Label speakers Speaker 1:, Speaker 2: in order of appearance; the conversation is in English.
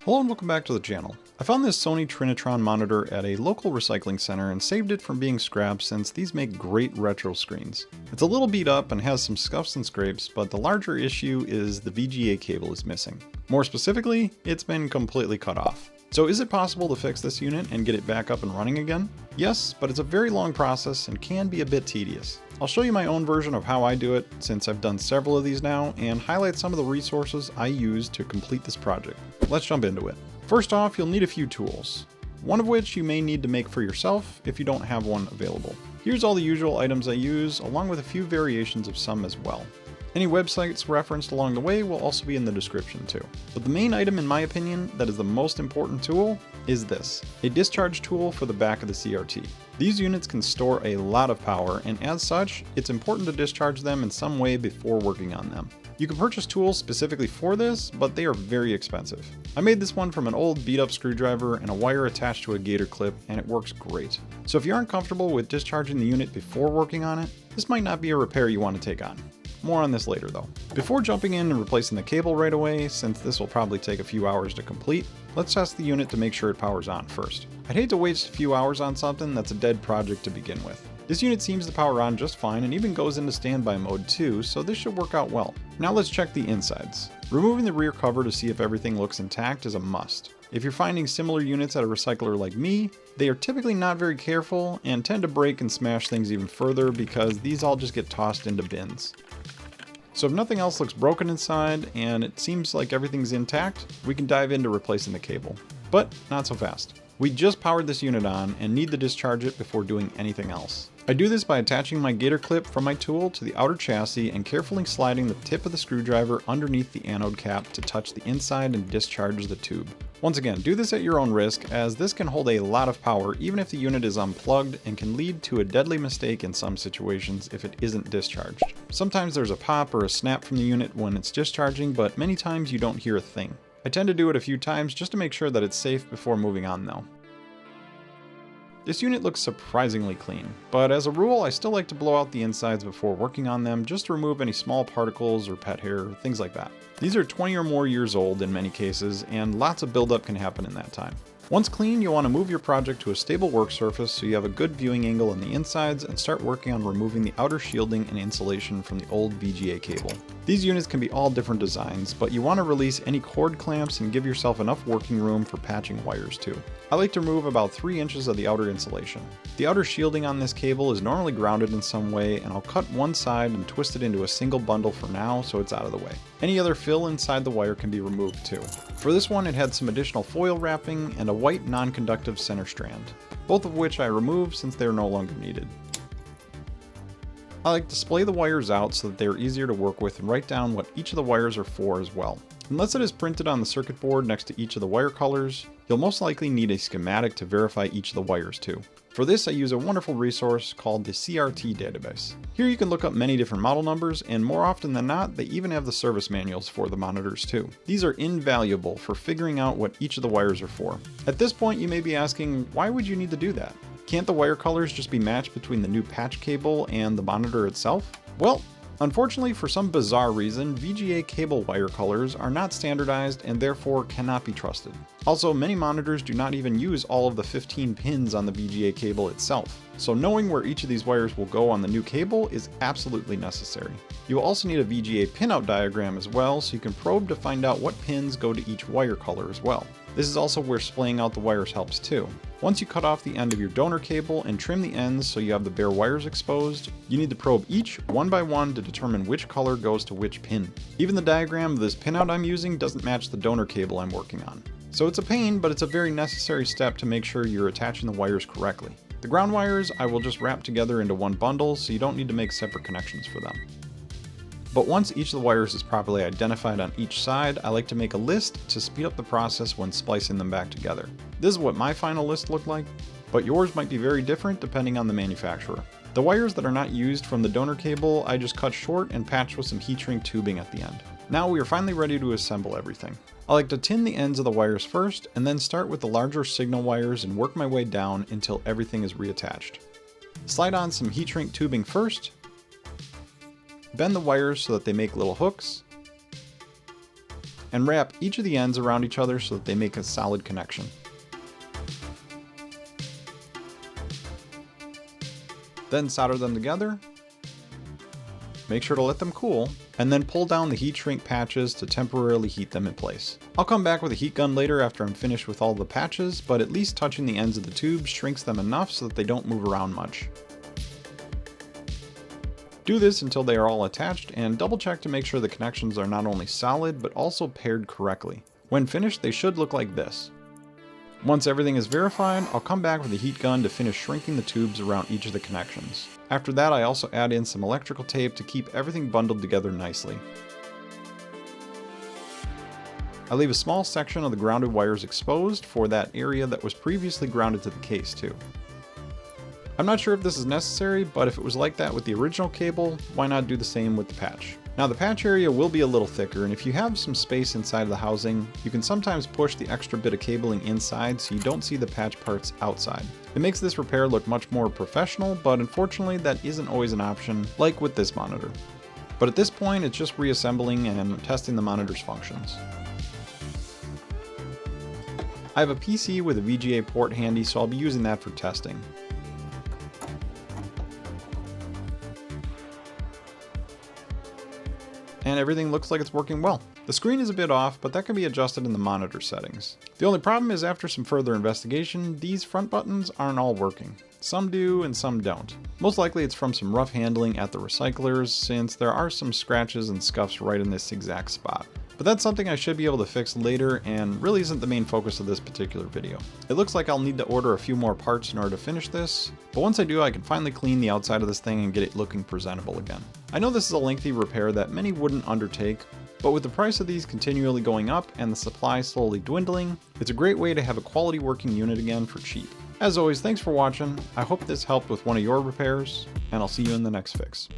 Speaker 1: Hello and welcome back to the channel. I found this Sony Trinitron monitor at a local recycling center and saved it from being scrapped since these make great retro screens. It's a little beat up and has some scuffs and scrapes, but the larger issue is the VGA cable is missing. More specifically, it's been completely cut off. So is it possible to fix this unit and get it back up and running again? Yes, but it's a very long process and can be a bit tedious. I'll show you my own version of how I do it since I've done several of these now and highlight some of the resources I use to complete this project. Let's jump into it. First off, you'll need a few tools, one of which you may need to make for yourself if you don't have one available. Here's all the usual items I use, along with a few variations of some as well. Any websites referenced along the way will also be in the description too. But the main item in my opinion that is the most important tool is this, a discharge tool for the back of the CRT. These units can store a lot of power, and as such, it's important to discharge them in some way before working on them. You can purchase tools specifically for this, but they are very expensive. I made this one from an old beat up screwdriver and a wire attached to a gator clip, and it works great. So if you aren't comfortable with discharging the unit before working on it, this might not be a repair you want to take on. More on this later though. Before jumping in and replacing the cable right away, since this will probably take a few hours to complete, let's test the unit to make sure it powers on first. I'd hate to waste a few hours on something that's a dead project to begin with. This unit seems to power on just fine and even goes into standby mode too, so this should work out well. Now let's check the insides. Removing the rear cover to see if everything looks intact is a must. If you're finding similar units at a recycler like me, they are typically not very careful and tend to break and smash things even further because these all just get tossed into bins. So if nothing else looks broken inside and it seems like everything's intact, we can dive into replacing the cable. But not so fast. We just powered this unit on and need to discharge it before doing anything else. I do this by attaching my gator clip from my tool to the outer chassis and carefully sliding the tip of the screwdriver underneath the anode cap to touch the inside and discharge the tube. Once again, do this at your own risk, as this can hold a lot of power even if the unit is unplugged and can lead to a deadly mistake in some situations if it isn't discharged. Sometimes there's a pop or a snap from the unit when it's discharging, but many times you don't hear a thing. I tend to do it a few times just to make sure that it's safe before moving on though. This unit looks surprisingly clean, but as a rule I still like to blow out the insides before working on them just to remove any small particles or pet hair, things like that. These are 20 or more years old in many cases, and lots of buildup can happen in that time. Once clean, you'll want to move your project to a stable work surface so you have a good viewing angle on the insides and start working on removing the outer shielding and insulation from the old VGA cable. These units can be all different designs, but you want to release any cord clamps and give yourself enough working room for patching wires too. I like to remove about 3 inches of the outer insulation. The outer shielding on this cable is normally grounded in some way, and I'll cut one side and twist it into a single bundle for now so it's out of the way. Any other fill inside the wire can be removed too. For this one it had some additional foil wrapping and a white non-conductive center strand, both of which I removed since they are no longer needed. I like to splay the wires out so that they are easier to work with and write down what each of the wires are for as well. Unless it is printed on the circuit board next to each of the wire colors, you'll most likely need a schematic to verify each of the wires too. For this I use a wonderful resource called the CRT database. Here you can look up many different model numbers, and more often than not they even have the service manuals for the monitors too. These are invaluable for figuring out what each of the wires are for. At this point you may be asking, why would you need to do that? Can't the wire colors just be matched between the new patch cable and the monitor itself? Well, unfortunately, for some bizarre reason, VGA cable wire colors are not standardized and therefore cannot be trusted. Also, many monitors do not even use all of the 15 pins on the VGA cable itself, so knowing where each of these wires will go on the new cable is absolutely necessary. You will also need a VGA pinout diagram as well, so you can probe to find out what pins go to each wire color as well. This is also where splaying out the wires helps too. Once you cut off the end of your donor cable and trim the ends so you have the bare wires exposed, you need to probe each one by one to determine which color goes to which pin. Even the diagram of this pinout I'm using doesn't match the donor cable I'm working on. So it's a pain, but it's a very necessary step to make sure you're attaching the wires correctly. The ground wires I will just wrap together into one bundle so you don't need to make separate connections for them. But once each of the wires is properly identified on each side, I like to make a list to speed up the process when splicing them back together. This is what my final list looked like, but yours might be very different depending on the manufacturer. The wires that are not used from the donor cable I just cut short and patched with some heat shrink tubing at the end. Now we are finally ready to assemble everything. I like to tin the ends of the wires first and then start with the larger signal wires and work my way down until everything is reattached. Slide on some heat shrink tubing first, bend the wires so that they make little hooks, and wrap each of the ends around each other so that they make a solid connection. Then solder them together. Make sure to let them cool, and then pull down the heat shrink patches to temporarily heat them in place. I'll come back with a heat gun later after I'm finished with all the patches, but at least touching the ends of the tubes shrinks them enough so that they don't move around much. Do this until they are all attached, and double check to make sure the connections are not only solid, but also paired correctly. When finished, they should look like this. Once everything is verified, I'll come back with a heat gun to finish shrinking the tubes around each of the connections. After that, I also add in some electrical tape to keep everything bundled together nicely. I leave a small section of the grounded wires exposed for that area that was previously grounded to the case too. I'm not sure if this is necessary, but if it was like that with the original cable, why not do the same with the patch? Now the patch area will be a little thicker, and if you have some space inside of the housing, you can sometimes push the extra bit of cabling inside so you don't see the patch parts outside. It makes this repair look much more professional, but unfortunately that isn't always an option, like with this monitor. But at this point it's just reassembling and testing the monitor's functions. I have a PC with a VGA port handy, so I'll be using that for testing. And everything looks like it's working well. The screen is a bit off, but that can be adjusted in the monitor settings. The only problem is after some further investigation, these front buttons aren't all working. Some do and some don't. Most likely it's from some rough handling at the recyclers, since there are some scratches and scuffs right in this exact spot. But that's something I should be able to fix later and really isn't the main focus of this particular video. It looks like I'll need to order a few more parts in order to finish this, but once I do I can finally clean the outside of this thing and get it looking presentable again. I know this is a lengthy repair that many wouldn't undertake, but with the price of these continually going up and the supply slowly dwindling, it's a great way to have a quality working unit again for cheap. As always, thanks for watching. I hope this helped with one of your repairs, and I'll see you in the next fix.